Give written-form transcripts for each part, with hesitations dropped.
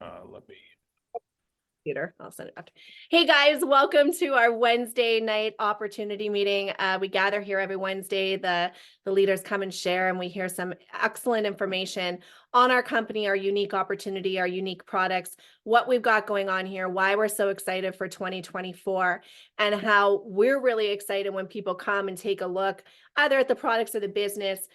Let me. Computer. I'll send it after. Hey guys, welcome to our Wednesday night opportunity meeting. We gather here every Wednesday. The leaders come and share, and we hear some excellent information on our company, our unique opportunity, our unique products, what we've got going on here, why we're so excited for 2024, and how we're really excited when people come and take a look either at the products or the business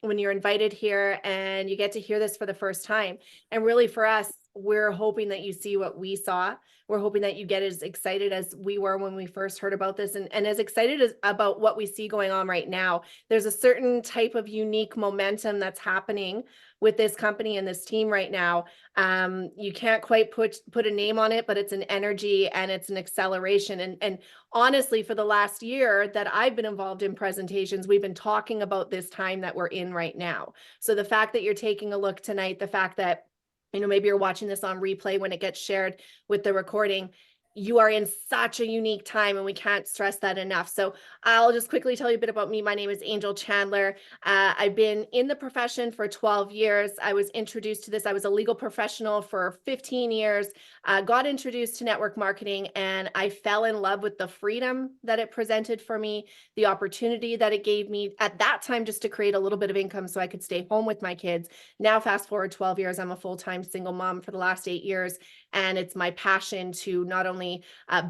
when you're invited here and you get to hear this for the first time. And really for us, we're hoping that you see what we saw. We're hoping that you get as excited as we were when we first heard about this, and as excited as about what we see going on right now. There's a certain type of unique momentum that's happening with this company and this team right now. You can't quite put a name on it, but it's an energy and it's an acceleration. And honestly, for the last year that I've been involved in presentations, we've been talking about this time that we're in right now. So the fact that you're taking a look tonight, the fact that maybe you're watching this on replay when it gets shared with the recording, you are in such a unique time, and we can't stress that enough. So I'll just quickly tell you a bit about me. My name is Angel Chandler. I've been in the profession for 12 years. I was introduced to this. I was a legal professional for 15 years, got introduced to network marketing, and I fell in love with the freedom that it presented for me, the opportunity that it gave me at that time just to create a little bit of income so I could stay home with my kids. Now, fast forward 12 years, I'm a full-time single mom for the last 8 years. And it's my passion to not only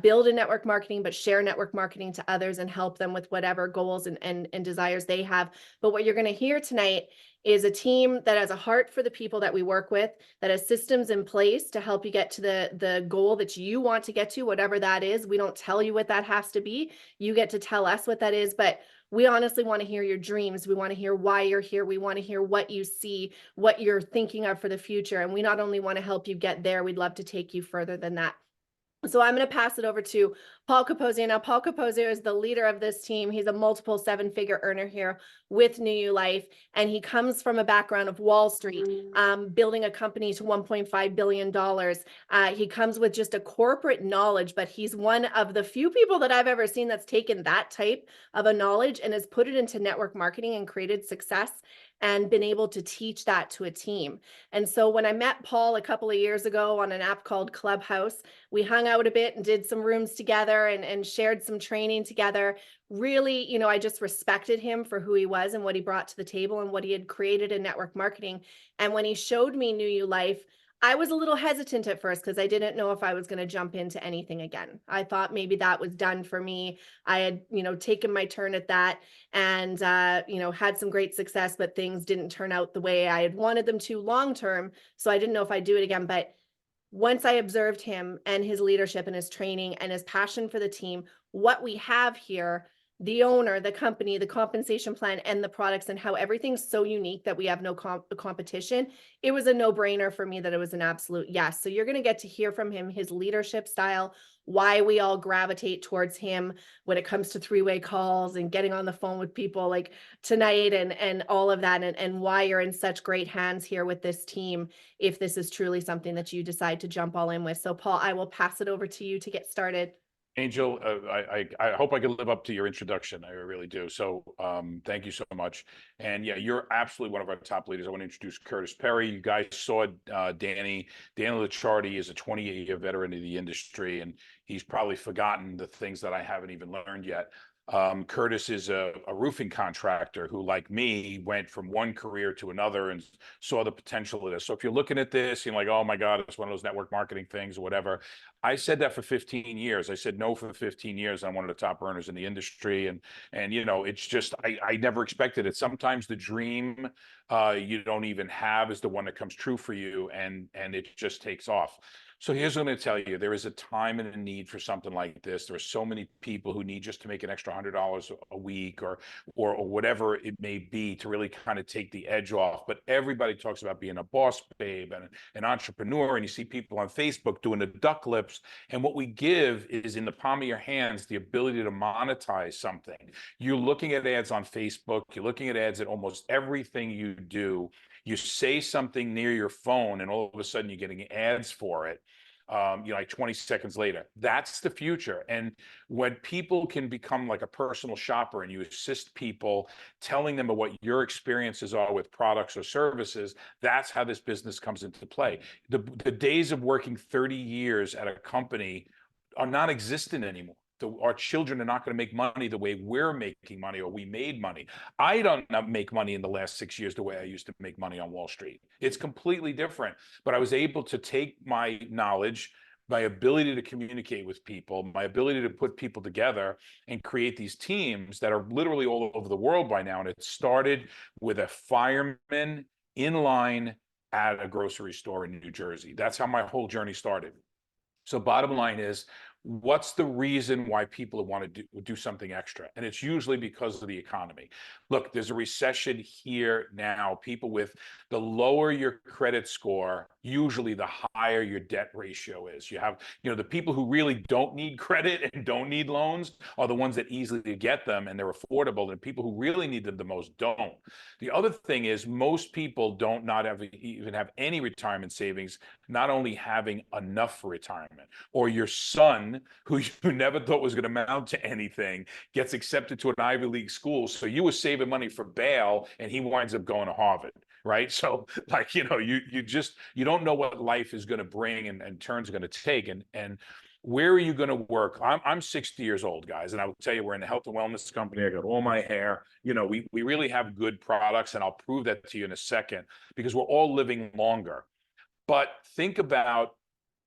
build a network marketing, but share network marketing to others and help them with whatever goals and desires they have. But what you're going to hear tonight is a team that has a heart for the people that we work with, that has systems in place to help you get to the goal that you want to get to, whatever that is. We don't tell you what that has to be. You get to tell us what that is, but we honestly want to hear your dreams. We want to hear why you're here. We want to hear what you see, what you're thinking of for the future. And we not only want to help you get there, we'd love to take you further than that. So I'm going to pass it over to Paul Capozio. Now, Paul Capozio is the leader of this team. He's a multiple seven-figure earner here with New Life, and he comes from a background of Wall Street, building a company to $1.5 billion. He comes with just a corporate knowledge, but he's one of the few people that I've ever seen that's taken that type of a knowledge and has put it into network marketing and created success and been able to teach that to a team. And so when I met Paul a couple of years ago on an app called Clubhouse, we hung out a bit and did some rooms together and shared some training together. Really, I just respected him for who he was and what he brought to the table and what he had created in network marketing. And when he showed me New Life, I was a little hesitant at first because I didn't know if I was going to jump into anything again. I thought maybe that was done for me. I had, taken my turn at that and, had some great success, but things didn't turn out the way I had wanted them to long term. So I didn't know if I'd do it again. But once I observed him and his leadership and his training and his passion for the team, what we have here, the owner, the company, the compensation plan, and the products, and how everything's so unique that we have no competition, it was a no-brainer for me that it was an absolute yes. So you're going to get to hear from him, his leadership style, why we all gravitate towards him when it comes to three-way calls and getting on the phone with people like tonight and all of that, and why you're in such great hands here with this team if this is truly something that you decide to jump all in with. So Paul, I will pass it over to you to get started. Angel, I hope I can live up to your introduction. I really do. So thank you so much. And yeah, you're absolutely one of our top leaders. I want to introduce Curtis Perry. You guys saw Danny. Danny Licciardi is a 28-year veteran of the industry, and he's probably forgotten the things that I haven't even learned yet. Curtis is a roofing contractor who, like me, went from one career to another and saw the potential of this. So if you're looking at this, you're like, oh my God, it's one of those network marketing things or whatever. I said that for 15 years. I said no for 15 years. I'm one of the top earners in the industry. And it's just, I never expected it. Sometimes the dream you don't even have is the one that comes true for you, and it just takes off. So here's what I'm going to tell you. There is a time and a need for something like this. There are so many people who need just to make an extra $100 a week or whatever it may be to really kind of take the edge off. But everybody talks about being a boss babe and an entrepreneur. And you see people on Facebook doing the duck lips. And what we give is in the palm of your hands, the ability to monetize something. You're looking at ads on Facebook. You're looking at ads at almost everything you do. You say something near your phone and all of a sudden you're getting ads for it. like 20 seconds later. That's the future. And when people can become like a personal shopper and you assist people, telling them what your experiences are with products or services, that's how this business comes into play. The days of working 30 years at a company are non-existent anymore. Our children are not going to make money the way we're making money or we made money. I don't make money in the last 6 years the way I used to make money on Wall Street. It's completely different. But I was able to take my knowledge, my ability to communicate with people, my ability to put people together and create these teams that are literally all over the world by now. And it started with a fireman in line at a grocery store in New Jersey. That's how my whole journey started. So bottom line is, what's the reason why people want to do something extra? And it's usually because of the economy. Look, there's a recession here now. People with the lower your credit score, usually the higher your debt ratio is. You have, the people who really don't need credit and don't need loans are the ones that easily get them and they're affordable. And people who really need them the most don't. The other thing is most people don't not even have any retirement savings, not only having enough for retirement, or your son, who you never thought was going to amount to anything, gets accepted to an Ivy League school. So you were saving money for bail and he winds up going to Harvard, right? So like, you don't know what life is going to bring and turns going to take. And where are you going to work? I'm 60 years old, guys. And I will tell you, we're in the health and wellness company. I got all my hair. We really have good products, and I'll prove that to you in a second, because we're all living longer. But think about,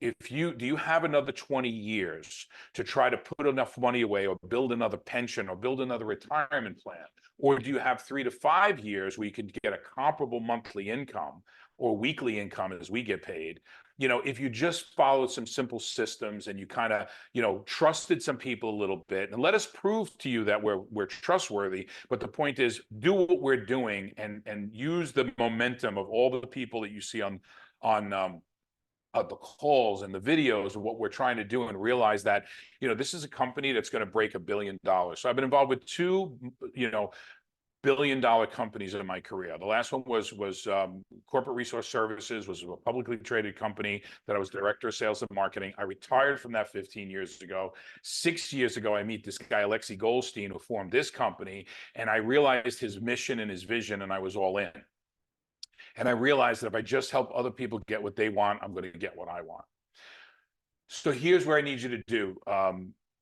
do you have another 20 years to try to put enough money away or build another pension or build another retirement plan? Or do you have 3 to 5 years where you can get a comparable monthly income or weekly income as we get paid? If you just followed some simple systems and you kind of, trusted some people a little bit, and let us prove to you that we're trustworthy. But the point is, do what we're doing and use the momentum of all the people that you see on the calls and the videos of what we're trying to do, and realize that, this is a company that's going to break $1 billion. So I've been involved with 2, billion-dollar companies in my career. The last one was Corporate Resource Services, was a publicly traded company that I was director of sales and marketing. I retired from that 15 years ago. 6 years ago, I meet this guy, Alexi Goldstein, who formed this company, and I realized his mission and his vision, and I was all in. And I realized that if I just help other people get what they want, I'm going to get what I want. So here's where I need you to do,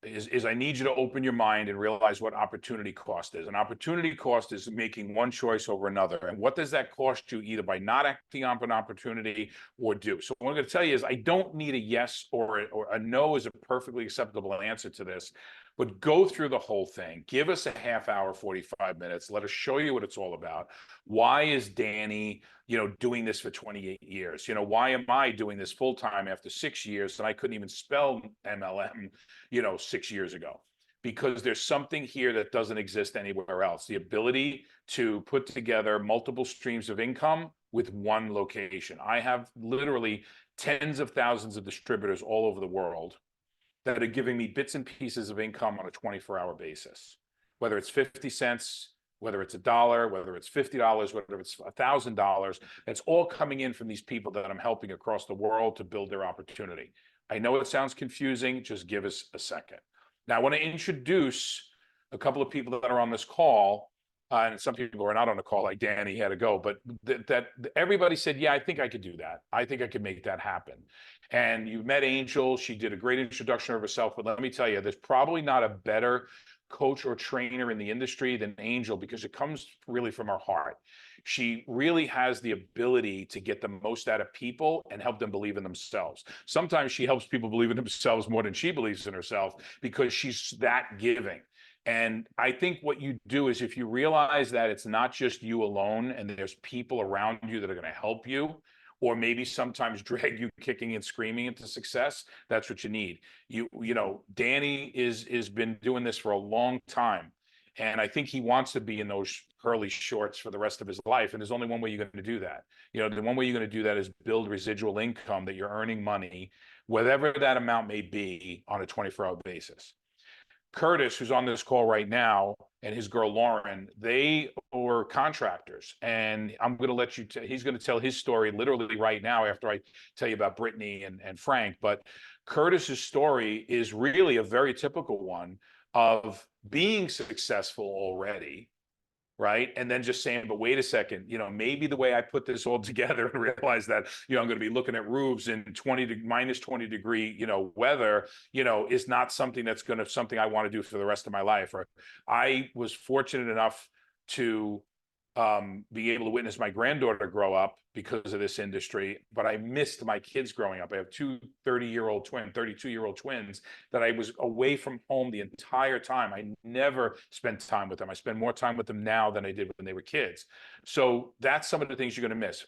is I need you to open your mind and realize what opportunity cost is. An opportunity cost is making one choice over another. And what does that cost you, either by not acting on an opportunity or do? So what I'm going to tell you is, I don't need a yes or a no is a perfectly acceptable answer to this. But go through the whole thing. Give us a half hour, 45 minutes. Let us show you what it's all about. Why is Danny, doing this for 28 years? Why am I doing this full time after 6 years and I couldn't even spell MLM, 6 years ago? Because there's something here that doesn't exist anywhere else. The ability to put together multiple streams of income with one location. I have literally tens of thousands of distributors all over the world that are giving me bits and pieces of income on a 24-hour basis, whether it's 50 cents, whether it's $1, whether it's $50, whether it's $1,000. It's all coming in from these people that I'm helping across the world to build their opportunity. I know it sounds confusing. Just give us a second. Now, I want to introduce a couple of people that are on this call. And some people are not on the call, like Danny had to go, but that everybody said, yeah, I think I could do that. I think I could make that happen. And you met Angel. She did a great introduction of herself. But let me tell you, there's probably not a better coach or trainer in the industry than Angel, because it comes really from her heart. She really has the ability to get the most out of people and help them believe in themselves. Sometimes she helps people believe in themselves more than she believes in herself, because she's that giving. And I think what you do is, if you realize that it's not just you alone and there's people around you that are going to help you, or maybe sometimes drag you kicking and screaming into success, that's what you need. Danny is been doing this for a long time. And I think he wants to be in those curly shorts for the rest of his life. And there's only one way you're going to do that. The one way you're going to do that is build residual income, that you're earning money, whatever that amount may be, on a 24-hour basis. Curtis, who's on this call right now, and his girl Lauren, they were contractors. And I'm going to let you, he's going to tell his story literally right now after I tell you about Brittany and Frank. But Curtis's story is really a very typical one of being successful already, right? And then just saying, but wait a second, maybe the way I put this all together and realize that, I'm going to be looking at roofs in minus 20 degree, weather, is not something that's something I want to do for the rest of my life. Or I was fortunate enough to be able to witness my granddaughter grow up because of this industry, but I missed my kids growing up. I have two 32-year-old twins that I was away from home the entire time. I never spent time with them. I spend more time with them now than I did when they were kids. So that's some of the things you're going to miss.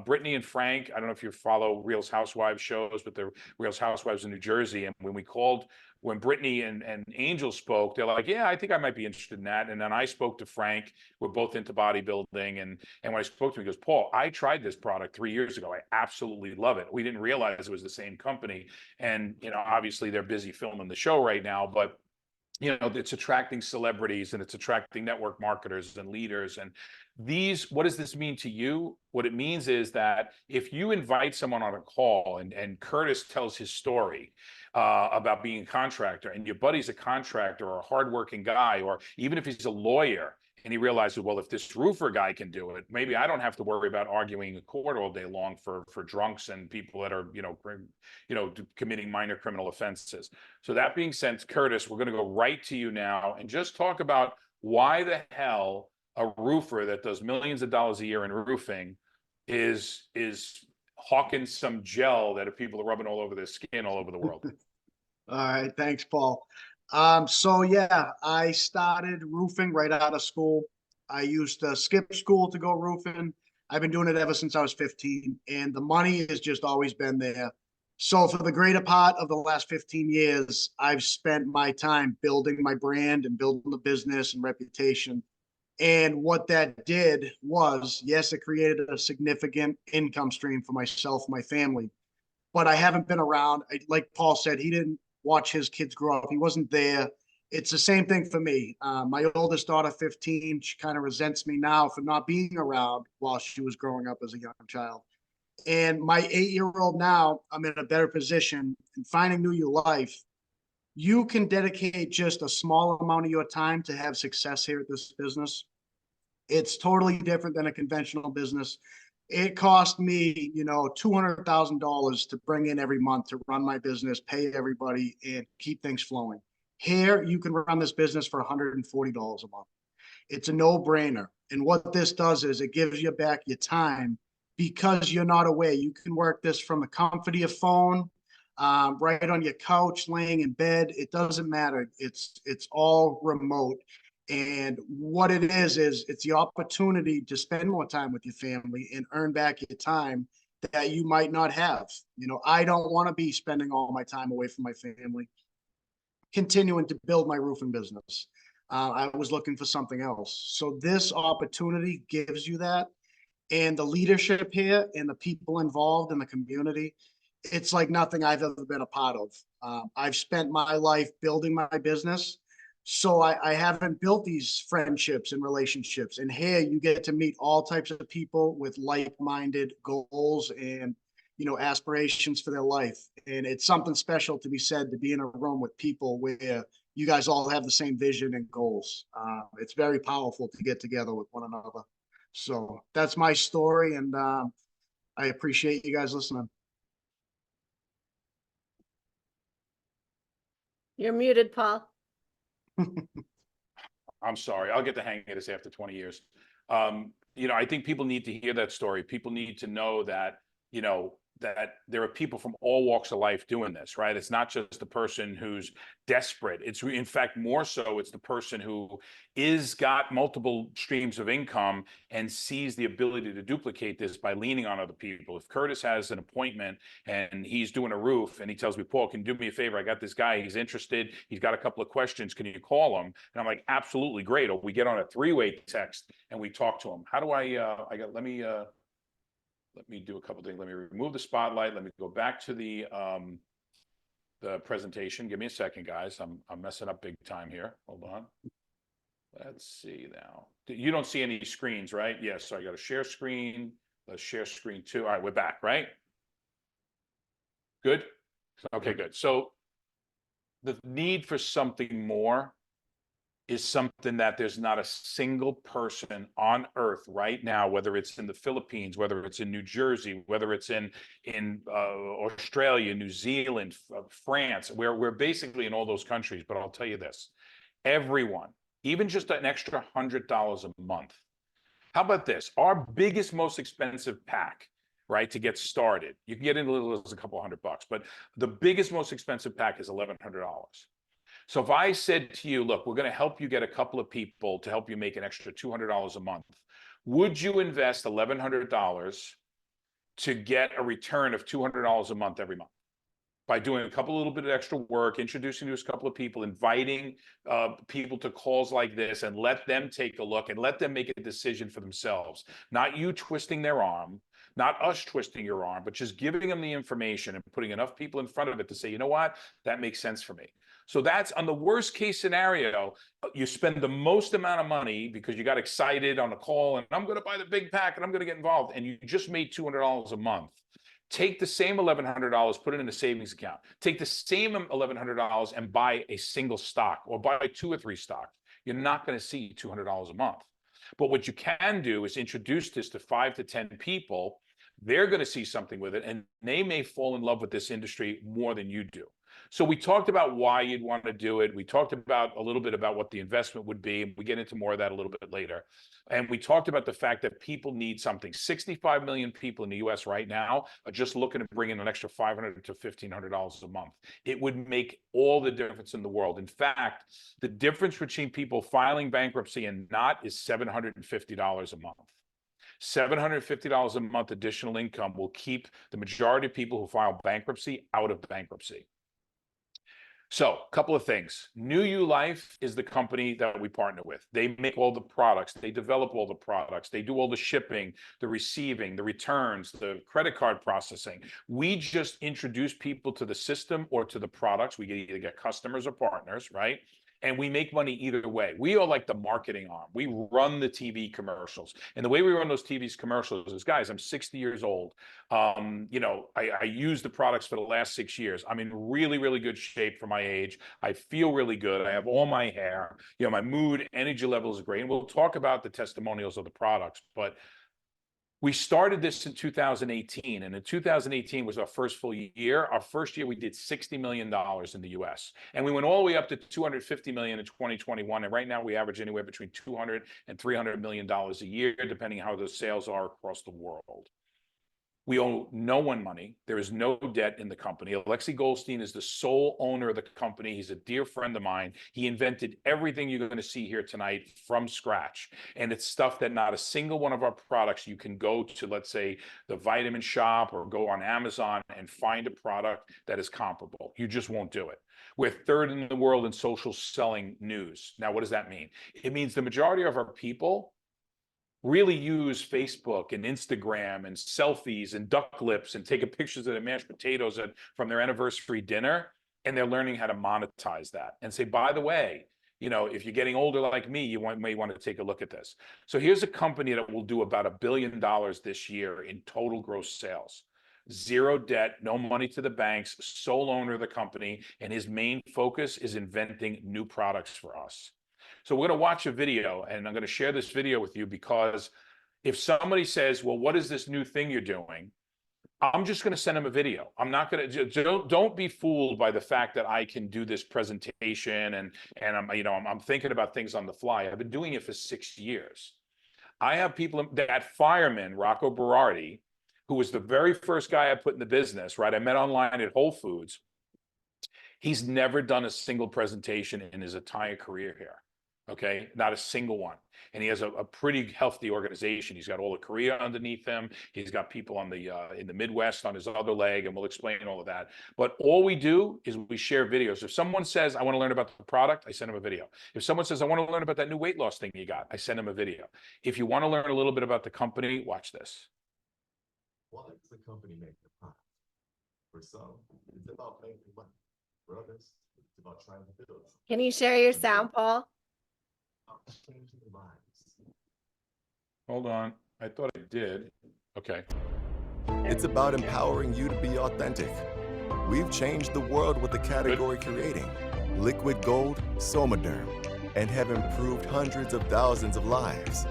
Brittany and Frank, I don't know if you follow Real Housewives shows, but the Real Housewives in New Jersey. And when Brittany and Angel spoke, they're like, yeah, I think I might be interested in that. And then I spoke to Frank. We're both into bodybuilding. And when I spoke to him, he goes, Paul, I tried this product 3 years ago. I absolutely love it. We didn't realize it was the same company. And, obviously they're busy filming the show right now, but it's attracting celebrities and it's attracting network marketers and leaders. And what does this mean to you? What it means is that if you invite someone on a call and Curtis tells his story about being a contractor, and your buddy's a contractor or a hardworking guy, or even if he's a lawyer, and he realizes, well, if this roofer guy can do it, maybe I don't have to worry about arguing in court all day long for drunks and people that are, committing minor criminal offenses. So that being said, Curtis, we're going to go right to you now and just talk about why the hell a roofer that does millions of dollars a year in roofing is hawking some gel that people are rubbing all over their skin all over the world. All right, thanks, Paul. So yeah, I started roofing right out of school. I used to skip school to go roofing. I've been doing it ever since I was 15, and the money has just always been there. So for the greater part of the last 15 years, I've spent my time building my brand and building the business and reputation. And what that did was, yes, it created a significant income stream for myself, my family, but I haven't been around. Like Paul said, he didn't watch his kids grow up. He wasn't there. It's the same thing for me. My oldest daughter, 15, she kind of resents me now for not being around while she was growing up as a young child. And my 8-year-old now, I'm in a better position in finding new life. You can dedicate just a small amount of your time to have success here at this business. It's totally different than a conventional business. It cost me, $200,000 to bring in every month to run my business, pay everybody, and keep things flowing. Here, you can run this business for $140 a month. It's a no-brainer. And what this does is it gives you back your time because you're not away. You can work this from the comfort of your phone, right on your couch, laying in bed. It doesn't matter. It's all remote. And what it is it's the opportunity to spend more time with your family and earn back your time that you might not have. I don't want to be spending all my time away from my family, continuing to build my roofing business. I was looking for something else. So this opportunity gives you that. And the leadership here and the people involved in the community, it's like nothing I've ever been a part of. I've spent my life building my business. So I haven't built these friendships and relationships. And here you get to meet all types of people with like-minded goals and, aspirations for their life. And it's something special to be said to be in a room with people where you guys all have the same vision and goals. It's very powerful to get together with one another. So that's my story. And I appreciate you guys listening. You're muted, Paul. I'm sorry. I'll get the hang of this after 20 years. I think people need to hear that story. People need to know that, that there are people from all walks of life doing this, right? It's not just the person who's desperate. It's in fact more so it's the person who got multiple streams of income and sees the ability to duplicate this by leaning on other people. If Curtis has an appointment and he's doing a roof and he tells me, Paul, can you do me a favor? I got this guy, he's interested, he's got a couple of questions, can you call him? And I'm like, absolutely, great. Or we get on a three-way text and we talk to him. How do let me do a couple things. Let me remove the spotlight. Let me go back to the presentation. Give me a second, guys. I'm messing up big time here. Hold on. Let's see now. You don't see any screens, right? Yes, so I got to share screen. Let's share screen two. All right, we're back, right? Good? Okay, good. So the need for something more is something that there's not a single person on earth right now, whether it's in the Philippines, whether it's in New Jersey, whether it's in Australia, New Zealand, France, where we're basically in all those countries. But I'll tell you this, everyone, even just an extra $100 a month. How about this? Our biggest, most expensive pack, right, to get started. You can get in a little as a couple $100, but the biggest, most expensive pack is $1,100. So if I said to you, look, we're going to help you get a couple of people to help you make an extra $200 a month, would you invest $1,100 to get a return of $200 a month every month? By doing a couple little bit of extra work, introducing to us a couple of people, inviting people to calls like this, and let them take a look and let them make a decision for themselves. Not you twisting their arm, not us twisting your arm, but just giving them the information and putting enough people in front of it to say, you know what, that makes sense for me. So that's on the worst case scenario, you spend the most amount of money because you got excited on a call and I'm going to buy the big pack and I'm going to get involved, and you just made $200 a month. Take the same $1,100, put it in a savings account. Take the same $1,100 and buy a single stock or buy 2 or 3 stocks. You're not going to see $200 a month. But what you can do is introduce this to 5 to 10 people. They're going to see something with it, and they may fall in love with this industry more than you do. So we talked about why you'd want to do it. We talked about a little bit about what the investment would be. We get into more of that a little bit later. And we talked about the fact that people need something. 65 million people in the US right now are just looking to bring in an extra $500 to $1,500 a month. It would make all the difference in the world. In fact, the difference between people filing bankruptcy and not is $750 a month. $750 a month additional income will keep the majority of people who file bankruptcy out of bankruptcy. So a couple of things. New You Life is the company that we partner with. They make all the products. They develop all the products. They do all the shipping, the receiving, the returns, the credit card processing. We just introduce people to the system or to the products. We either get customers or partners, right? And we make money either way. We are like the marketing arm. We run the TV commercials. And the way we run those TV commercials is, guys, I'm 60 years old. I use the products for the last 6 years. I'm in really, really good shape for my age. I feel really good. I have all my hair. My mood, energy level is great. And we'll talk about the testimonials of the products. But we started this in 2018, and in 2018 was our first full year. Our first year, we did $60 million in the US. And we went all the way up to $250 million in 2021. And right now we average anywhere between $200 and $300 million a year, depending on how the sales are across the world. We owe no one money. There is no debt in the company. Alexi Goldstein is the sole owner of the company. He's a dear friend of mine. He invented everything you're going to see here tonight from scratch. And it's stuff that not a single one of our products, you can go to, let's say, the Vitamin Shop or go on Amazon and find a product that is comparable. You just won't do it. We're third in the world in social selling news. Now, what does that mean? It means the majority of our people really use Facebook and Instagram and selfies and duck lips and taking pictures of their mashed potatoes from their anniversary dinner. And they're learning how to monetize that and say, by the way, if you're getting older like me, you may want to take a look at this. So here's a company that will do about $1 billion this year in total gross sales. Zero debt, no money to the banks, sole owner of the company, and his main focus is inventing new products for us. So we're going to watch a video, and I'm going to share this video with you because if somebody says, well, what is this new thing you're doing? I'm just going to send them a video. I'm not going to, don't be fooled by the fact that I can do this presentation and I'm thinking about things on the fly. I've been doing it for 6 years. I have people, that fireman, Rocco Berardi, who was the very first guy I put in the business, right? I met online at Whole Foods. He's never done a single presentation in his entire career here. Okay, not a single one. And he has a pretty healthy organization. He's got all of Korea underneath him. He's got people on in the Midwest on his other leg, and we'll explain all of that. But all we do is we share videos. If someone says, I want to learn about the product, I send them a video. If someone says, I want to learn about that new weight loss thing you got, I send them a video. If you want to learn a little bit about the company, watch this. Why does the company make the product? For some, it's about making money. For others, it's about trying to build. Can you share your sound, Paul? changing lives. Hold on. I thought I did. Okay. It's about empowering you to be authentic. We've changed the world with the category creating liquid gold, Somaderm, and have improved hundreds of thousands of lives.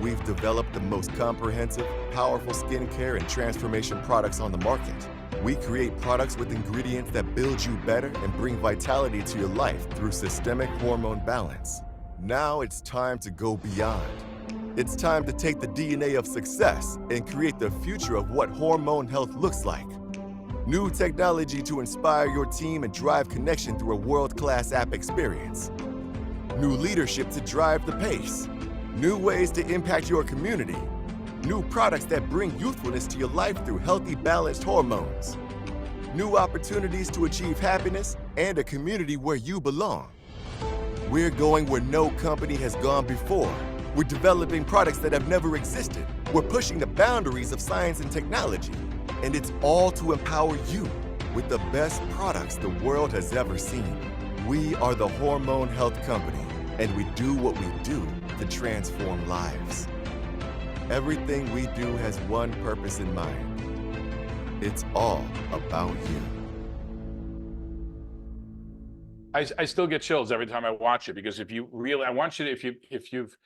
We've developed the most comprehensive, powerful skincare and transformation products on the market. We create products with ingredients that build you better and bring vitality to your life through systemic hormone balance. Now it's time to go beyond. It's time to take the DNA of success and create the future of what hormone health looks like. New technology to inspire your team and drive connection through a world-class app experience. New leadership to drive the pace. New ways to impact your community. New products that bring youthfulness to your life through healthy, balanced hormones. New opportunities to achieve happiness and a community where you belong. We're going where no company has gone before. We're developing products that have never existed. We're pushing the boundaries of science and technology. And it's all to empower you with the best products the world has ever seen. We are the Hormone Health Company, and we do what we do to transform lives. Everything we do has one purpose in mind. It's all about you. I still get chills every time I watch it, because if you really, I want you to, if you've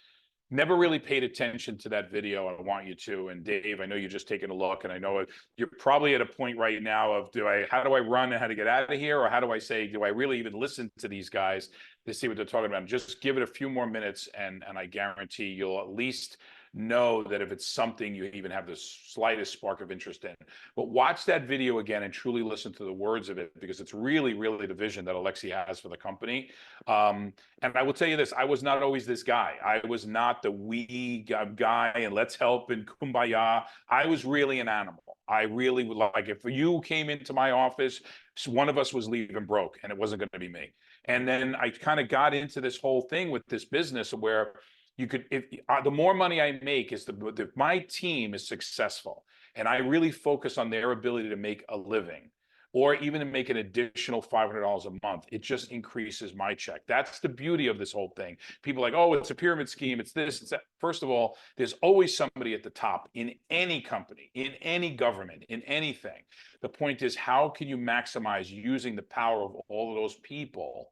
never really paid attention to that video, I want you to. And Dave, I know you're just taking a look, and I know you're probably at a point right now of, how do I run and how to get out of here? Or how do I say, do I really even listen to these guys to see what they're talking about? And just give it a few more minutes, and I guarantee you'll at least know that if it's something you even have the slightest spark of interest in. But watch that video again and truly listen to the words of it, because it's really, really the vision that Alexi has for the company. And I will tell you this, I was not always this guy. I was not the we guy and let's help and kumbaya. I was really an animal. I really would, like, if you came into my office, one of us was leaving broke, and it wasn't going to be me. And then I kind of got into this whole thing with this business where you could, if the more money I make is if my team is successful and I really focus on their ability to make a living, or even to make an additional $500 a month, it just increases my check. That's the beauty of this whole thing. People are like, oh, it's a pyramid scheme, it's this, it's that. First of all, there's always somebody at the top in any company, in any government, in anything. The point is, how can you maximize using the power of all of those people,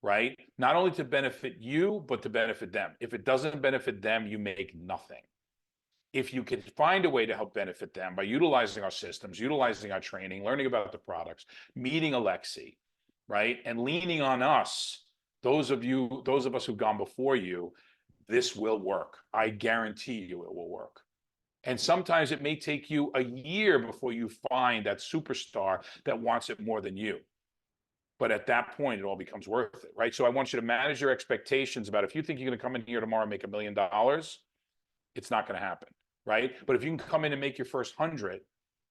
right? Not only to benefit you, but to benefit them. If it doesn't benefit them, you make nothing. If you can find a way to help benefit them by utilizing our systems, utilizing our training, learning about the products, meeting Alexi, right? And leaning on us, those of us who've gone before you, this will work. I guarantee you it will work. And sometimes it may take you a year before you find that superstar that wants it more than you. But at that point, it all becomes worth it, right? So I want you to manage your expectations about, if you think you're going to come in here tomorrow and make $1 million, it's not going to happen, right? But if you can come in and make your first 100,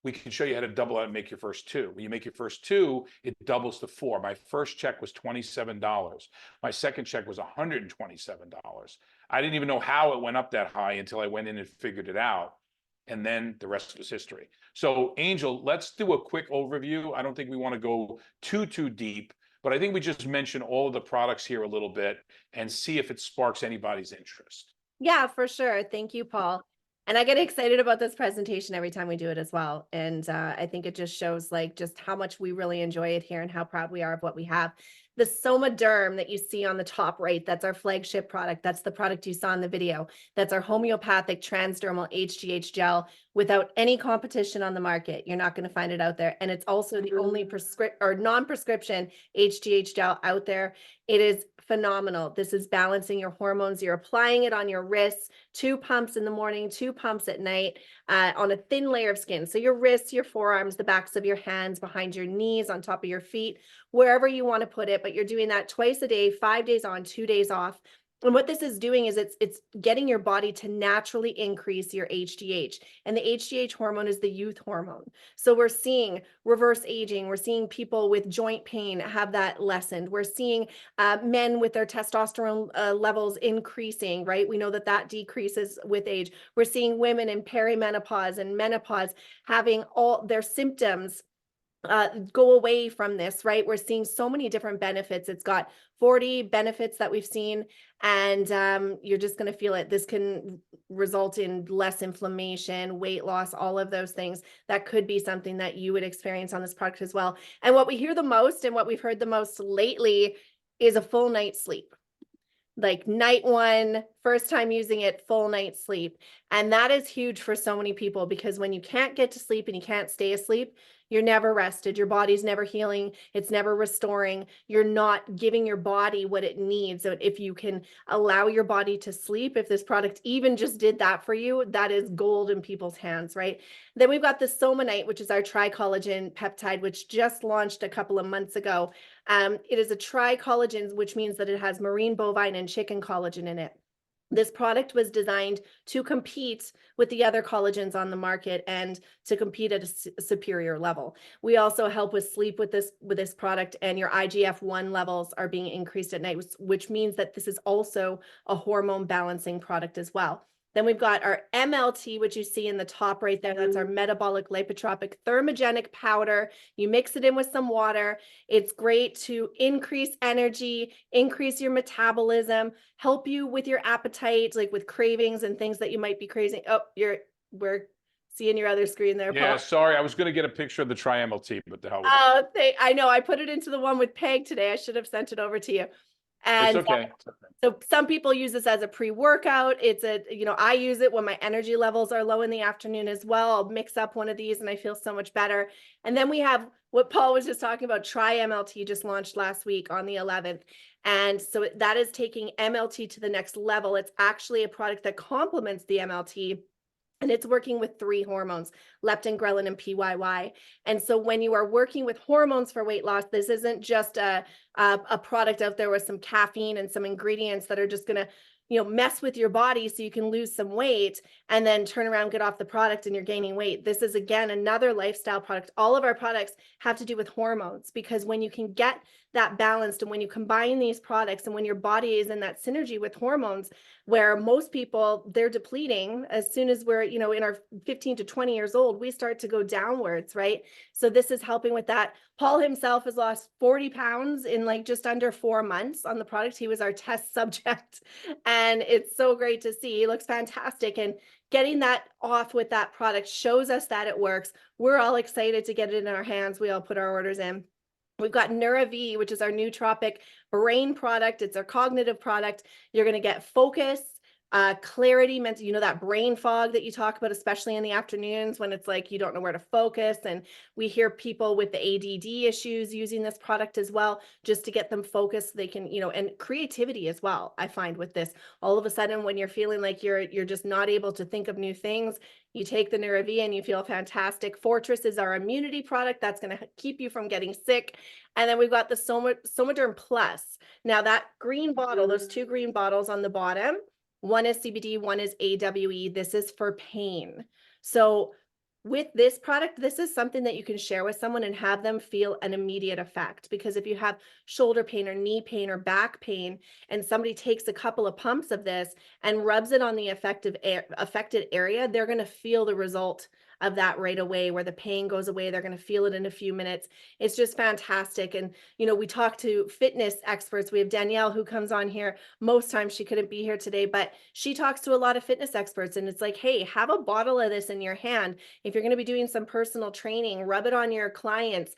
we can show you how to double out and make your first 2. When you make your first 2, it doubles to 4. My first check was $27. My second check was $127. I didn't even know how it went up that high until I went in and figured it out. And then the rest was history. So Angel, let's do a quick overview. I don't think we want to go too deep, but I think we just mention all of the products here a little bit and see if it sparks anybody's interest. Yeah, for sure. Thank you, Paul. And I get excited about this presentation every time we do it as well. And I think it just shows like just how much we really enjoy it here and how proud we are of what we have. The Somaderm that you see on the top right, that's our flagship product. That's the product you saw in the video. That's our homeopathic transdermal HGH gel without any competition on the market. You're not going to find it out there. And it's also the only non-prescription HGH gel out there. It is phenomenal. This is balancing your hormones. You're applying it on your wrists, 2 pumps in the morning, 2 pumps at night, on a thin layer of skin. So your wrists, your forearms, the backs of your hands, behind your knees, on top of your feet, wherever you want to put it. But you're doing that twice a day, 5 days on, 2 days off. And what this is doing is it's getting your body to naturally increase your HGH. And the HGH hormone is the youth hormone. So we're seeing reverse aging. We're seeing people with joint pain have that lessened. We're seeing men with their testosterone levels increasing, right? We know that that decreases with age. We're seeing women in perimenopause and menopause having all their symptoms go away from this, right? We're seeing so many different benefits. It's got 40 benefits that we've seen, and you're just going to feel it. This can result in less inflammation, weight loss, all of those things. That could be something that you would experience on this product as well. And what we hear the most and what we've heard the most lately is a full night's sleep. Like night one, first time using it, full night's sleep. And that is huge for so many people, because when you can't get to sleep and you can't stay asleep, you're never rested. Your body's never healing. It's never restoring. You're not giving your body what it needs. So if you can allow your body to sleep, if this product even just did that for you, that is gold in people's hands, right? Then we've got the Somanite, which is our tri-collagen peptide, which just launched a couple of months ago. It is a tri-collagen, which means that it has marine, bovine, and chicken collagen in it. This product was designed to compete with the other collagens on the market and to compete at a superior level. We also help with sleep with this product, and your IGF-1 levels are being increased at night, which means that this is also a hormone balancing product as well. Then we've got our MLT, which you see in the top right there. That's our metabolic lipotropic thermogenic powder. You mix it in with some water. It's great to increase energy, increase your metabolism, help you with your appetite, like with cravings and things that you might be craving. Oh, we're seeing your other screen there, Yeah, Paul. sorry, I was going to get a picture of the Tri-MLT, but the hell with it. I know I put it into the one with Peg today. I should have sent it over to you. And It's okay. It's okay. so some people use this as a pre-workout. I use it when my energy levels are low in the afternoon as well. I'll mix up one of these and I feel so much better. And then we have what Paul was just talking about, Tri-MLT just launched last week on the 11th. And so that is taking MLT to the next level. It's actually a product that complements the MLT. And it's working with 3 hormones, leptin, ghrelin, and PYY. And so when you are working with hormones for weight loss, this isn't just a product out there with some caffeine and some ingredients that are just going to, mess with your body so you can lose some weight and then turn around, get off the product, and you're gaining weight. This is, again, another lifestyle product. All of our products have to do with hormones, because when you can get that balanced and when you combine these products and when your body is in that synergy with hormones, where most people, they're depleting as soon as we're, in our 15 to 20 years old, we start to go downwards, right? So this is helping with that. Paul himself has lost 40 pounds in like just under 4 months on the product. He was our test subject, and it's so great to see. He looks fantastic, and getting that off with that product shows us that it works. We're all excited to get it in our hands. We all put our orders in. We've got NeuroV, which is our nootropic brain product. It's our cognitive product. You're going to get focus, clarity, that brain fog that you talk about, especially in the afternoons when it's like you don't know where to focus. And we hear people with the ADD issues using this product as well, just to get them focused. They can, and creativity as well. I find with this, all of a sudden, when you're feeling like you're just not able to think of new things, you take the NeuroV and you feel fantastic. Fortress is our immunity product that's going to keep you from getting sick. And then we've got the Somaderm Plus. Now that green bottle, those 2 green bottles on the bottom, one is CBD, one is AWE. This is for pain. So with this product, this is something that you can share with someone and have them feel an immediate effect. Because if you have shoulder pain or knee pain or back pain, and somebody takes a couple of pumps of this and rubs it on the affected area, they're going to feel the result of that right away, where the pain goes away. They're going to feel it in a few minutes. It's just fantastic. And, we talk to fitness experts. We have Danielle who comes on here. Most times she couldn't be here today, but she talks to a lot of fitness experts, and it's like, hey, have a bottle of this in your hand. If you're going to be doing some personal training, rub it on your clients,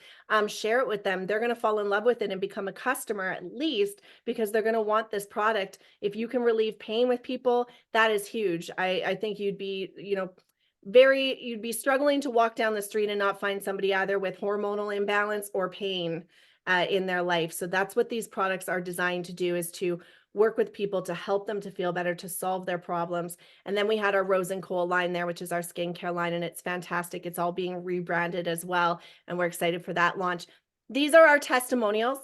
share it with them. They're going to fall in love with it and become a customer, at least, because they're going to want this product. If you can relieve pain with people, that is huge. I think you'd be, you'd be struggling to walk down the street and not find somebody either with hormonal imbalance or pain in their life. So that's what these products are designed to do, is to work with people to help them to feel better, to solve their problems. And then we had our Rose and Cole line there, which is our skincare line, and it's fantastic. It's all being rebranded as well, and we're excited for that launch. These are our testimonials.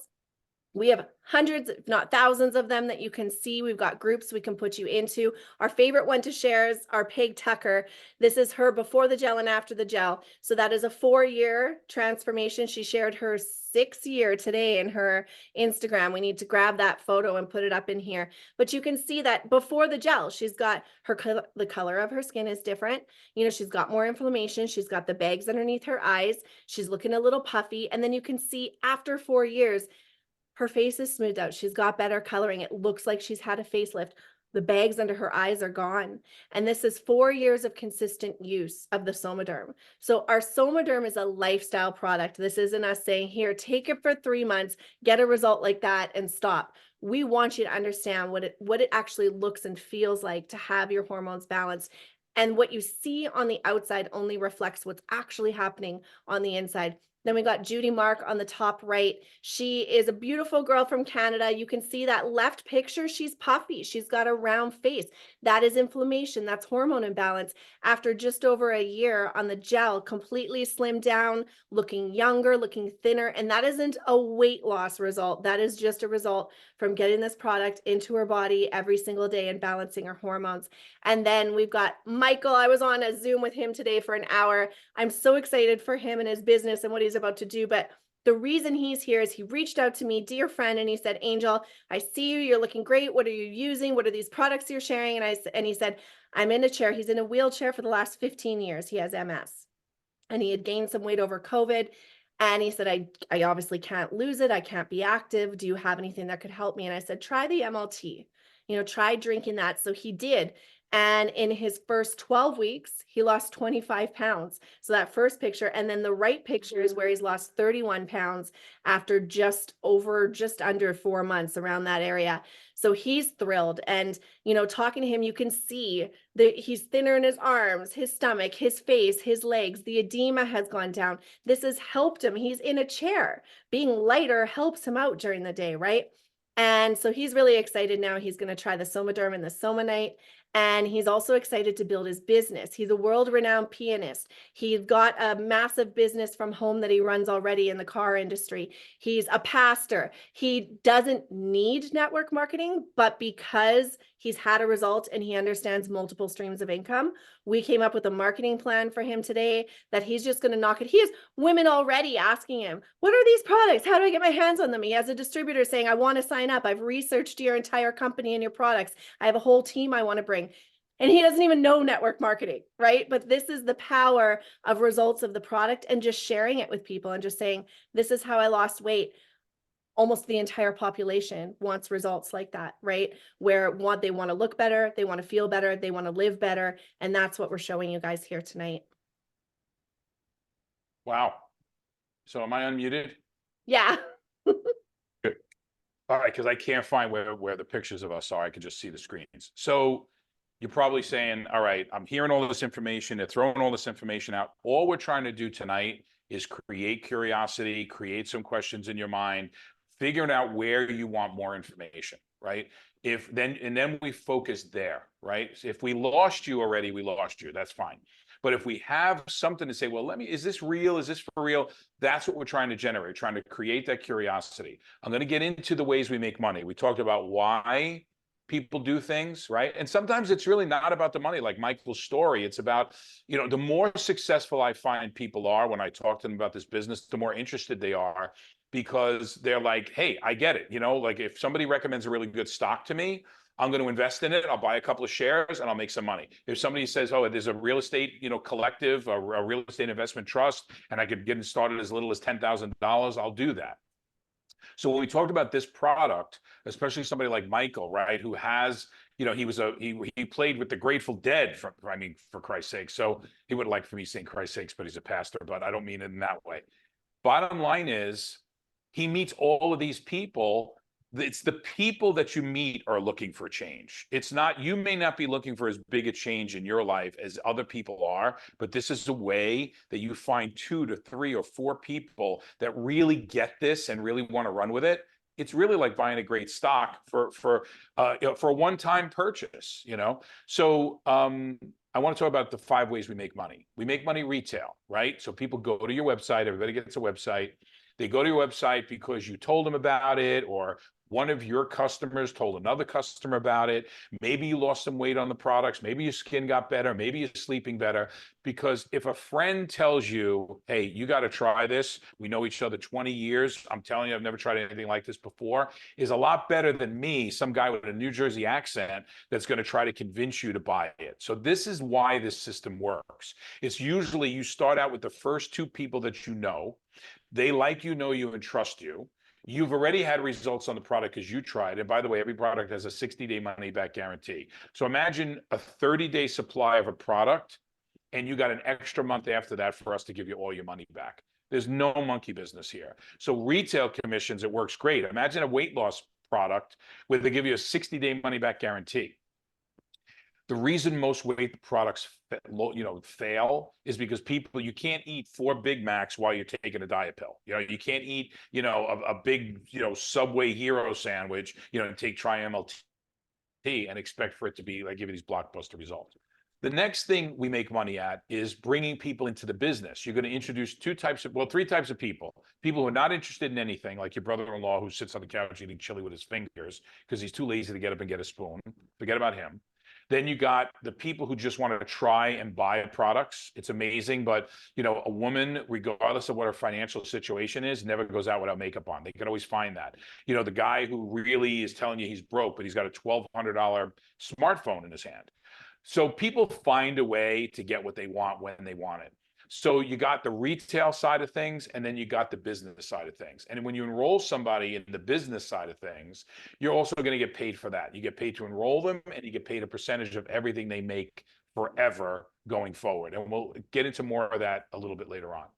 We have hundreds, if not thousands of them that you can see. We've got groups we can put you into. Our favorite one to share is our Peg Tucker. This is her before the gel and after the gel. So that is a 4-year transformation. She shared her 6th year today in her Instagram. We need to grab that photo and put it up in here. But you can see that before the gel, she's got the color of her skin is different. You know, she's got more inflammation. She's got the bags underneath her eyes. She's looking a little puffy. And then you can see after 4 years, her face is smoothed out. She's got better coloring. It looks like she's had a facelift. The bags under her eyes are gone. And this is 4 years of consistent use of the Somaderm. So our Somaderm is a lifestyle product. This isn't us saying, here, take it for 3 months, get a result like that and stop. We want you to understand what it actually looks and feels like to have your hormones balanced. And what you see on the outside only reflects what's actually happening on the inside. Then we got Judy Mark on the top right. She is a beautiful girl from Canada. You can see that left picture, she's puffy. She's got a round face. That is inflammation. That's hormone imbalance. After just over a year on the gel, completely slimmed down, looking younger, looking thinner. And that isn't a weight loss result. That is just a result from getting this product into her body every single day and balancing her hormones. And then we've got Michael. I was on a Zoom with him today for an hour. I'm so excited for him and his business and what he's about to do. But the reason he's here is he reached out to me, dear friend, and he said, Angel, I see you. You're looking great. What are you using? What are these products you're sharing? And he said, I'm in a chair. He's in a wheelchair for the last 15 years. He has MS. And he had gained some weight over COVID. And he said, I obviously can't lose it. I can't be active. Do you have anything that could help me? And I said, try the MLT, try drinking that. So he did. And in his first 12 weeks, he lost 25 pounds. So that first picture, and then the right picture is where he's lost 31 pounds after just under 4 months, around that area. So he's thrilled. And, talking to him, you can see that he's thinner in his arms, his stomach, his face, his legs. The edema has gone down. This has helped him. He's in a chair. Being lighter helps him out during the day, right? And so he's really excited now. He's going to try the Somaderm and the Somanite. And he's also excited to build his business. He's a world-renowned pianist. He's got a massive business from home that he runs already in the car industry. He's a pastor. He doesn't need network marketing, but because he's had a result and he understands multiple streams of income, we came up with a marketing plan for him today that he's just going to knock it. He has women already asking him, what are these products? How do I get my hands on them? He has a distributor saying, I want to sign up. I've researched your entire company and your products. I have a whole team I want to bring. And he doesn't even know network marketing, right? But this is the power of results of the product and just sharing it with people and just saying, this is how I lost weight. Almost the entire population wants results like that, right? Where they want to look better, they want to feel better, they want to live better. And that's what we're showing you guys here tonight. Wow. So am I unmuted? Yeah. Good. All right, because I can't find where the pictures of us are. I can just see the screens. So you're probably saying, all right, I'm hearing all this information. They're throwing all this information out. All we're trying to do tonight is create curiosity, create some questions in your mind, figuring out where you want more information, right? Then we focus there, right? If we lost you already, we lost you. That's fine. But if we have something to say, well, is this real? Is this for real? That's what we're trying to generate, trying to create that curiosity. I'm going to get into the ways we make money. We talked about why people do things, right? And sometimes it's really not about the money, like Michael's story. It's about, the more successful I find people are when I talk to them about this business, the more interested they are, because they're like, hey, I get it. Like if somebody recommends a really good stock to me, I'm going to invest in it. I'll buy a couple of shares and I'll make some money. If somebody says, oh, there's a real estate, collective, a real estate investment trust, and I could get it started as little as $10,000, I'll do that. So when we talked about this product, especially somebody like Michael, right, who has, he played with the Grateful Dead, for Christ's sake. So he would like for me saying Christ's sakes, but he's a pastor, but I don't mean it in that way. Bottom line is, he meets all of these people. It's the people that you meet are looking for change. It's not, you may not be looking for as big a change in your life as other people are, but this is a way that you find 2 to 3 or 4 people that really get this and really want to run with it. It's really like buying a great stock for a one-time purchase, So I want to talk about the 5 ways we make money. We make money retail, right? So people go to your website, everybody gets a website. They go to your website because you told them about it, or one of your customers told another customer about it. Maybe you lost some weight on the products. Maybe your skin got better. Maybe you're sleeping better. Because if a friend tells you, hey, you got to try this, we know each other 20 years. I'm telling you, I've never tried anything like this before, is a lot better than me, some guy with a New Jersey accent that's going to try to convince you to buy it. So this is why this system works. It's usually you start out with the first two people that you know. They like you, know you, and trust you. You've already had results on the product because you tried. And by the way, every product has a 60-day money-back guarantee. So imagine a 30-day supply of a product, and you got an extra month after that for us to give you all your money back. There's no monkey business here. So retail commissions, it works great. Imagine a weight loss product where they give you a 60-day money-back guarantee. The reason most weight products fail is because you can't eat 4 Big Macs while you're taking a diet pill. You can't eat, a big, Subway Hero sandwich, and take Tri-MLT and expect for it to be like give you these blockbuster results. The next thing we make money at is bringing people into the business. You're going to introduce three types of people. People who are not interested in anything, like your brother-in-law who sits on the couch eating chili with his fingers because he's too lazy to get up and get a spoon. Forget about him. Then you got the people who just want to try and buy products. It's amazing, but a woman, regardless of what her financial situation is, never goes out without makeup on. They can always find that. The guy who really is telling you he's broke, but he's got a $1,200 smartphone in his hand. So people find a way to get what they want when they want it. So you got the retail side of things, and then you got the business side of things. And when you enroll somebody in the business side of things, you're also going to get paid for that. You get paid to enroll them, and you get paid a percentage of everything they make forever going forward. And we'll get into more of that a little bit later on.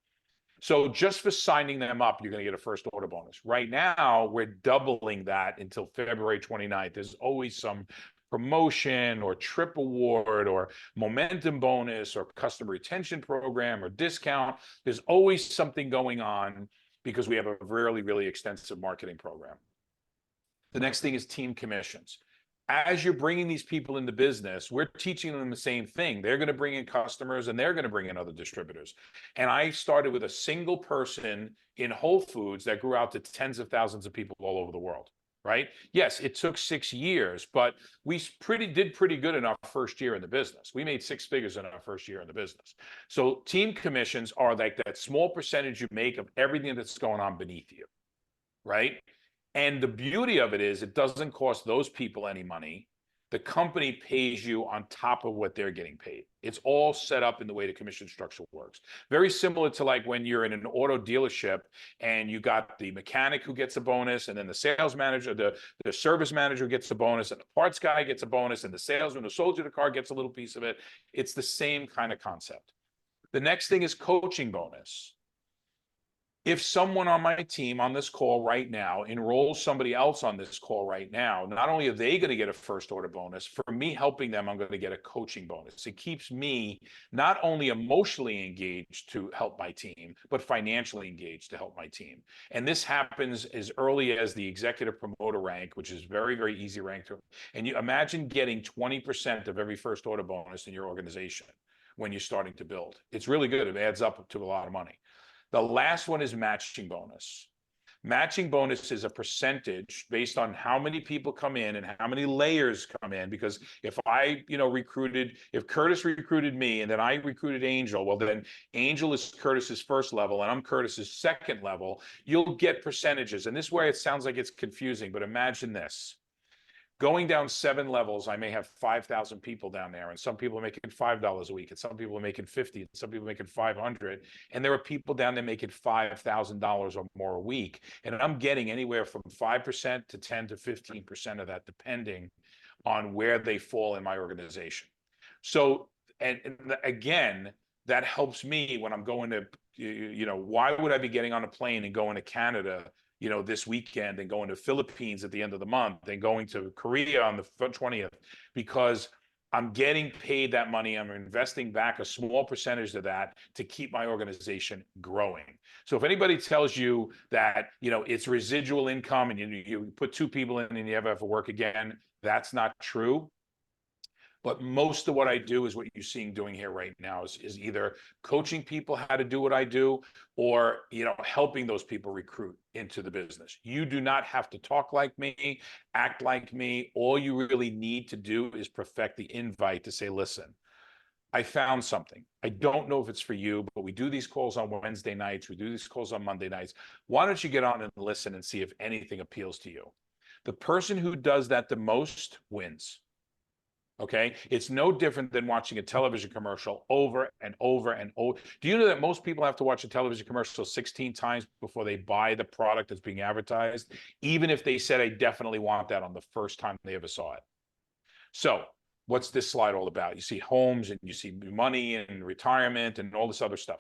So just for signing them up, you're going to get a first order bonus. Right now, we're doubling that until February 29th. There's always some promotion or trip award or momentum bonus or customer retention program or discount. There's always something going on because we have a really, really extensive marketing program. The next thing is team commissions. As you're bringing these people into business, we're teaching them the same thing. They're going to bring in customers and they're going to bring in other distributors. And I started with a single person in Whole Foods that grew out to tens of thousands of people all over the world. Right? Yes, it took 6 years, but we did pretty good in our first year in the business. We made 6 figures in our first year in the business. So team commissions are like that small percentage you make of everything that's going on beneath you, right? And the beauty of it is it doesn't cost those people any money. The company pays you on top of what they're getting paid. It's all set up in the way the commission structure works. Very similar to like when you're in an auto dealership and you got the mechanic who gets a bonus, and then the sales manager, the service manager gets a bonus, and the parts guy gets a bonus, and the salesman who sold you the car gets a little piece of it. It's the same kind of concept. The next thing is coaching bonus. If someone on my team on this call right now enrolls somebody else on this call right now, not only are they going to get a first order bonus, for me helping them, I'm going to get a coaching bonus. It keeps me not only emotionally engaged to help my team, but financially engaged to help my team. And this happens as early as the executive promoter rank, which is very, very easy rank to. And you imagine getting 20% of every first order bonus in your organization when you're starting to build. It's really good. It adds up to a lot of money. The last one is matching bonus. Matching bonus is a percentage based on how many people come in and how many layers come in. Because if if Curtis recruited me and then I recruited Angel, well, then Angel is Curtis's first level and I'm Curtis's second level. You'll get percentages. And this way it sounds like it's confusing, but imagine this. Going down 7 levels, I may have 5,000 people down there, and some people are making $5 a week, and some people are making $50, and some people are making $500, and there are people down there making $5,000 or more a week, and I'm getting anywhere from 5% to 10 to 15% of that, depending on where they fall in my organization. So, and again, that helps me when I'm going to, why would I be getting on a plane and going to Canada this weekend and going to Philippines at the end of the month and going to Korea on the 20th, because I'm getting paid that money. I'm investing back a small percentage of that to keep my organization growing. So if anybody tells you that, it's residual income and you put 2 people in and you never have to work again, that's not true. But most of what I do is what you're seeing doing here right now is either coaching people how to do what I do, or, you know, helping those people recruit into the business. You do not have to talk like me, act like me. All you really need to do is perfect the invite to say, listen, I found something. I don't know if it's for you, but we do these calls on Wednesday nights. We do these calls on Monday nights. Why don't you get on and listen and see if anything appeals to you? The person who does that the most wins. Okay. It's no different than watching a television commercial over and over and over. Do you know that most people have to watch a television commercial 16 times before they buy the product that's being advertised, even if they said, I definitely want that on the first time they ever saw it? So what's this slide all about? You see homes and you see money and retirement and all this other stuff.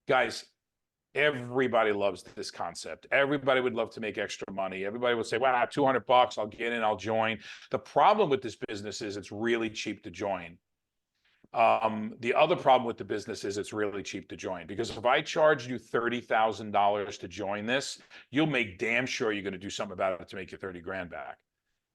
Guys, everybody loves this concept. Everybody would love to make extra money. Everybody would say, wow, $200, I'll get in, I'll join. The problem with this business is it's really cheap to join. The other problem with the business is it's really cheap to join, because if I charge you $30,000 to join this, you'll make damn sure you're going to do something about it to make your 30 grand back.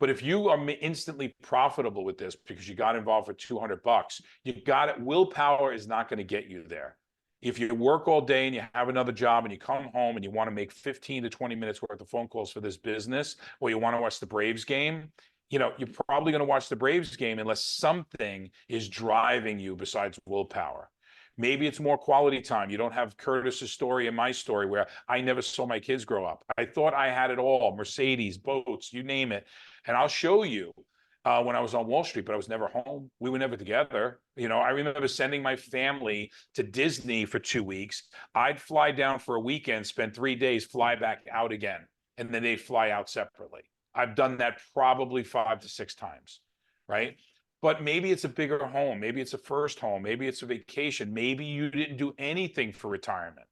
But if you are instantly profitable with this because you got involved for $200, you got it. Willpower is not going to get you there. If you work all day and you have another job and you come home and you want to make 15 to 20 minutes worth of phone calls for this business, or you want to watch the Braves game, you know, you're probably going to watch the Braves game unless something is driving you besides willpower. Maybe it's more quality time. You don't have Curtis's story and my story where I never saw my kids grow up. I thought I had it all, Mercedes, boats, you name it. And I'll show you when I was on Wall Street, but I was never home. We were never together. You know, I remember sending my family to Disney for 2 weeks. I'd fly down for a weekend, spend 3 days, fly back out again, and then they'd fly out separately. I've done that probably 5 to 6 times, right? But maybe it's a bigger home. Maybe it's a first home. Maybe it's a vacation. Maybe you didn't do anything for retirement.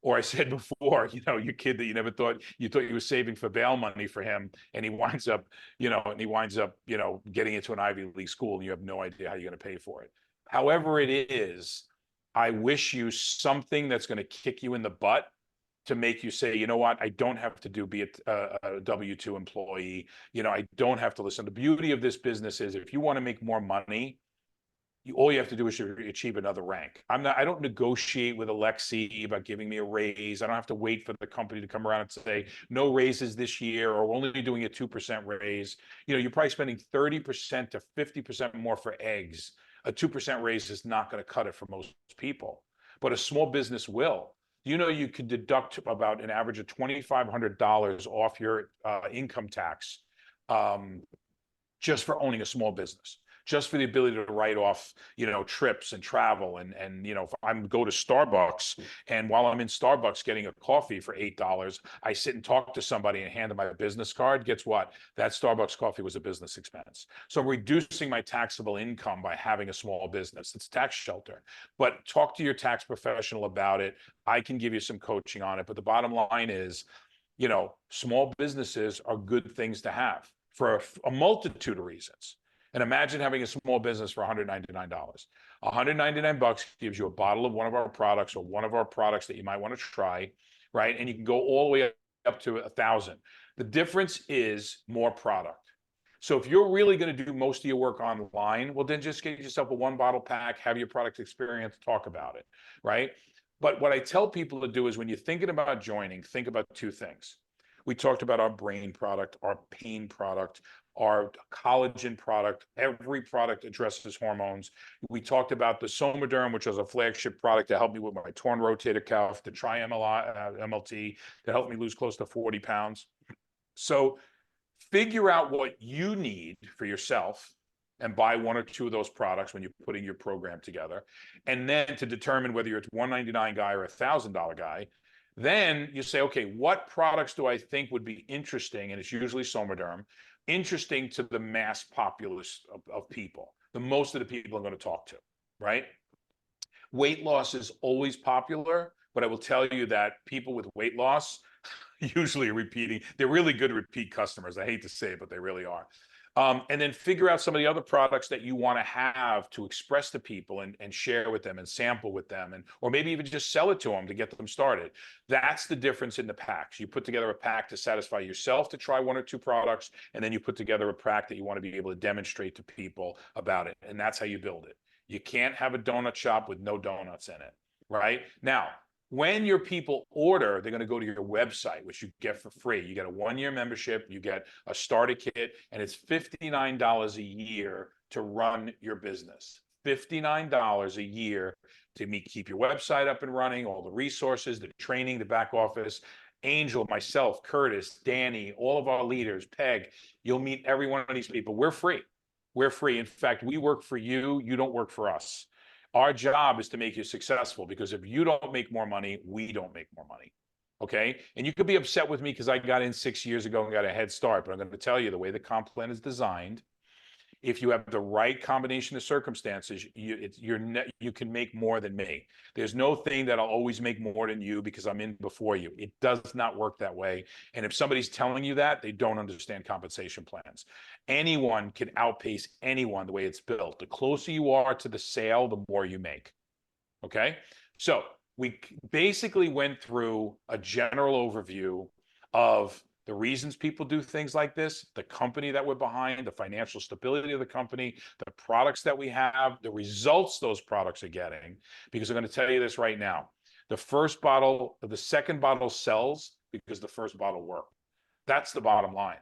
Or I said before, you know, your kid that you never thought you were saving for bail money for him, and he winds up, you know, getting into an Ivy League school, and you have no idea how you're going to pay for it. However it is, I wish you something that's going to kick you in the butt to make you say, you know what, I don't have to be a W-2 employee. You know, I don't have to listen. The beauty of this business is if you want to make more money, all you have to do is achieve another rank. I don't negotiate with Alexi about giving me a raise. I don't have to wait for the company to come around and say, no raises this year, or we're only doing a 2% raise. You know, you're probably spending 30% to 50% more for eggs. A 2% raise is not going to cut it for most people, but a small business will. You know, you could deduct about an average of $2,500 off your income tax just for owning a small business, just for the ability to write off, you know, trips and travel. And you know, if I'm go to Starbucks, and while I'm in Starbucks getting a coffee for $8, I sit and talk to somebody and hand them my business card. Guess what? That Starbucks coffee was a business expense. So I'm reducing my taxable income by having a small business. It's tax shelter. But talk to your tax professional about it. I can give you some coaching on it. But the bottom line is, you know, small businesses are good things to have for a multitude of reasons. And imagine having a small business for $199. $199 gives you a bottle of one of our products, or one of our products that you might want to try, right? And you can go all the way up to 1,000. The difference is more product. So if you're really going to do most of your work online, well, then just get yourself a 1-bottle pack, have your product experience, talk about it, right? But what I tell people to do is, when you're thinking about joining, think about 2 things. We talked about our brain product, our pain product, our collagen product. Every product addresses hormones. We talked about the Somaderm, which is a flagship product to help me with my torn rotator cuff, the MLT, to help me lose close to 40 pounds. So figure out what you need for yourself and buy 1 or 2 of those products when you're putting your program together. And then to determine whether you're a $199 guy or a $1,000 guy, then you say, okay, what products do I think would be interesting? And it's usually Somaderm, interesting to the mass populace of people, the most of the people I'm going to talk to, right? Weight loss is always popular, but I will tell you that people with weight loss usually are repeating. They're really good repeat customers. I hate to say it, but they really are. And then figure out some of the other products that you want to have to express to people and share with them and sample with them, and or maybe even just sell it to them to get them started. That's the difference in the packs. You put together a pack to satisfy yourself to try 1 or 2 products, and then you put together a pack that you want to be able to demonstrate to people about it. And that's how you build it. You can't have a donut shop with no donuts in it, right? Now, when your people order, they're going to go to your website, which you get for free. You get a 1-year membership, you get a starter kit, and it's $59 a year to run your business. $59 a year to keep your website up and running, all the resources, the training, the back office. Angel, myself, Curtis, Danny, all of our leaders, Peg, you'll meet every one of these people. We're free. We're free. In fact, we work for you. You don't work for us. Our job is to make you successful, because if you don't make more money, we don't make more money. Okay. And you could be upset with me because I got in 6 years ago and got a head start, but I'm going to tell you the way the comp plan is designed. If you have the right combination of circumstances, you can make more than me. There's no thing that I'll always make more than you because I'm in before you. It does not work that way. And if somebody's telling you that, they don't understand compensation plans. Anyone can outpace anyone the way it's built. The closer you are to the sale, the more you make. Okay? So we basically went through a general overview of the reasons people do things like this, the company that we're behind, the financial stability of the company, the products that we have, the results those products are getting. Because I'm going to tell you this right now. The second bottle sells because the first bottle worked. That's the bottom line.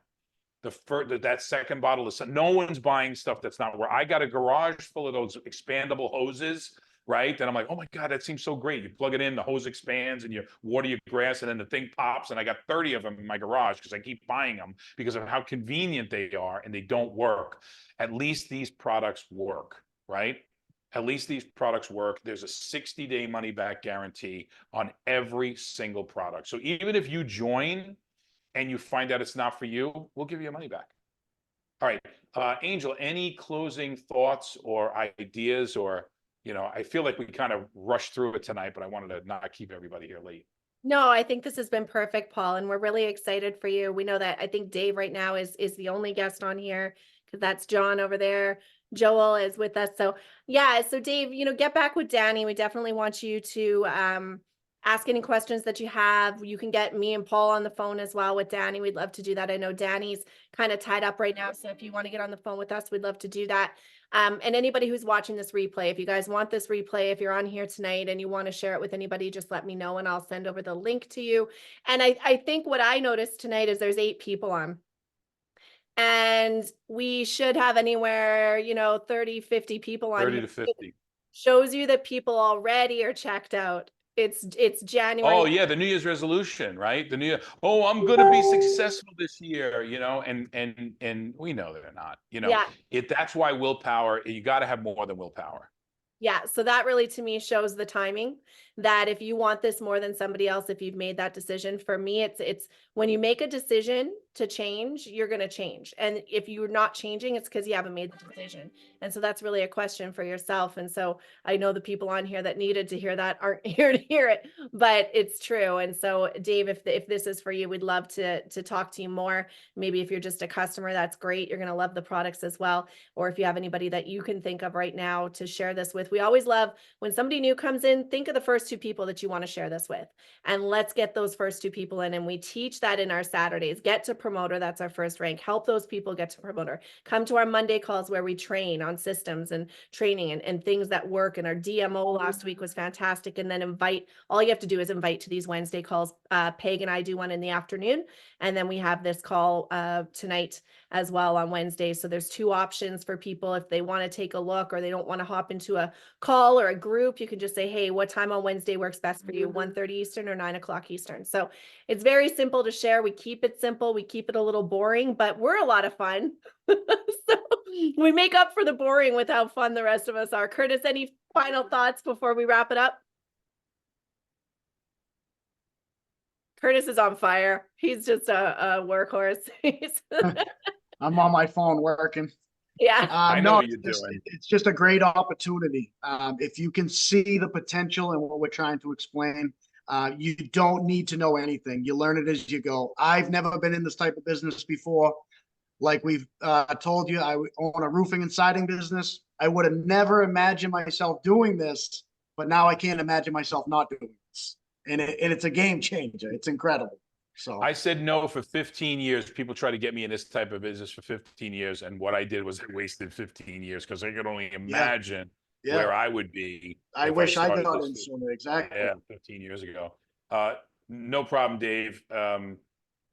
That second bottle is, no one's buying stuff that's not where I got a garage full of those expandable hoses, right? And I'm like, oh my God, that seems so great. You plug it in, the hose expands and you water your grass and then the thing pops. And I got 30 of them in my garage because I keep buying them because of how convenient they are, and they don't work. At least these products work, right? At least these products work. There's a 60-day money back guarantee on every single product. So even if you join and you find out it's not for you, we'll give you your money back. All right, Angel, any closing thoughts or ideas? Or, I feel like we kind of rushed through it tonight, but I wanted to not keep everybody here late. No, I think this has been perfect, Paul, and we're really excited for you. We know that I think Dave right now is the only guest on here, because that's John over there. Joel is with us. So yeah, so Dave, get back with Danny. We definitely want you to ask any questions that you have. You can get me and Paul on the phone as well with Danny. We'd love to do that. I know Danny's kind of tied up right now, so if you want to get on the phone with us, we'd love to do that. And anybody who's watching this replay, if you guys want this replay, if you're on here tonight and you want to share it with anybody, just let me know and I'll send over the link to you. And I think what I noticed tonight is there's 8 people on. And we should have anywhere, 30, 50 people on 30 here. to 50. Shows you that people already are checked out. It's January. Oh yeah, the New Year's resolution, right? I'm going to be successful this year, and we know they're not. Yeah. That's why willpower. You got to have more than willpower. Yeah, so that really to me shows the timing, that if you want this more than somebody else, if you've made that decision. For me, it's when you make a decision to change, you're going to change. And if you're not changing, it's because you haven't made the decision. And so that's really a question for yourself. And so I know the people on here that needed to hear that aren't here to hear it, but it's true. And so Dave, if this is for you, we'd love to talk to you more. Maybe if you're just a customer, that's great. You're going to love the products as well. Or if you have anybody that you can think of right now to share this with. We always love when somebody new comes in, think of the first 2 people that you want to share this with, and let's get those first 2 people in. And we teach that in our Saturdays. Get to promoter. That's our first rank. Help those people get to promoter. Come to our Monday calls where we train on systems and training and things that work. And our DMO last week was fantastic. And then all you have to do is invite to these Wednesday calls. Peg and I do one in the afternoon. And then we have this call tonight as well on Wednesday. So there's 2 options for people if they want to take a look or they don't want to hop into a call or a group. You can just say, hey, what time on Wednesday works best for you? 1:30 Eastern or 9 o'clock Eastern. So it's very simple to share. We keep it simple. We keep it a little boring, but we're a lot of fun. So we make up for the boring with how fun the rest of us are. Curtis, any final thoughts before we wrap it up? Curtis is on fire. He's just a workhorse. I'm on my phone working. Yeah. I know what you're doing. It's just a great opportunity. If you can see the potential in what we're trying to explain, you don't need to know anything. You learn it as you go. I've never been in this type of business before. Like we've told you, I own a roofing and siding business. I would have never imagined myself doing this, but now I can't imagine myself not doing this. And it's a game changer. It's incredible. So I said no for 15 years. People try to get me in this type of business for 15 years. And what I did was I wasted 15 years because I could only imagine where I would be. I if wish I started got this in sooner. Exactly. Yeah, 15 years ago. No problem, Dave.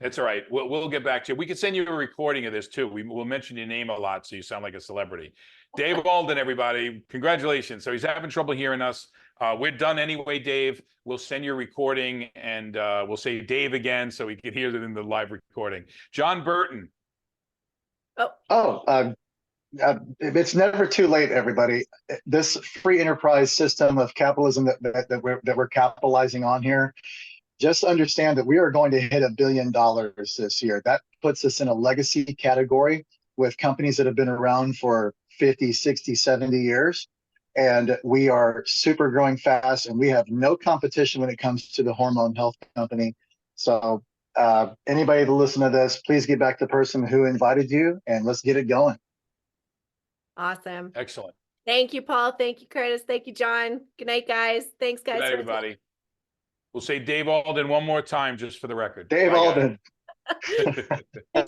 It's all right. We'll get back to you. We can send you a recording of this too. We'll mention your name a lot so you sound like a celebrity. Dave Alden, everybody, congratulations. So he's having trouble hearing us. We're done anyway, Dave. We'll send you a recording and we'll say Dave again so we can hear it in the live recording. John Burton. It's never too late, everybody. This free enterprise system of capitalism that we're capitalizing on here, just understand that we are going to hit $1 billion this year. That puts us in a legacy category with companies that have been around for 50, 60, 70 years. And we are super growing fast, and we have no competition when it comes to the hormone health company. So anybody to listen to this, please get back to the person who invited you, and let's get it going. Awesome. Excellent. Thank you, Paul. Thank you, Curtis. Thank you, John. Good night, guys. Thanks, guys. Good night, everybody. We'll say Dave Alden one more time just for the record. Dave Bye, Alden. guys.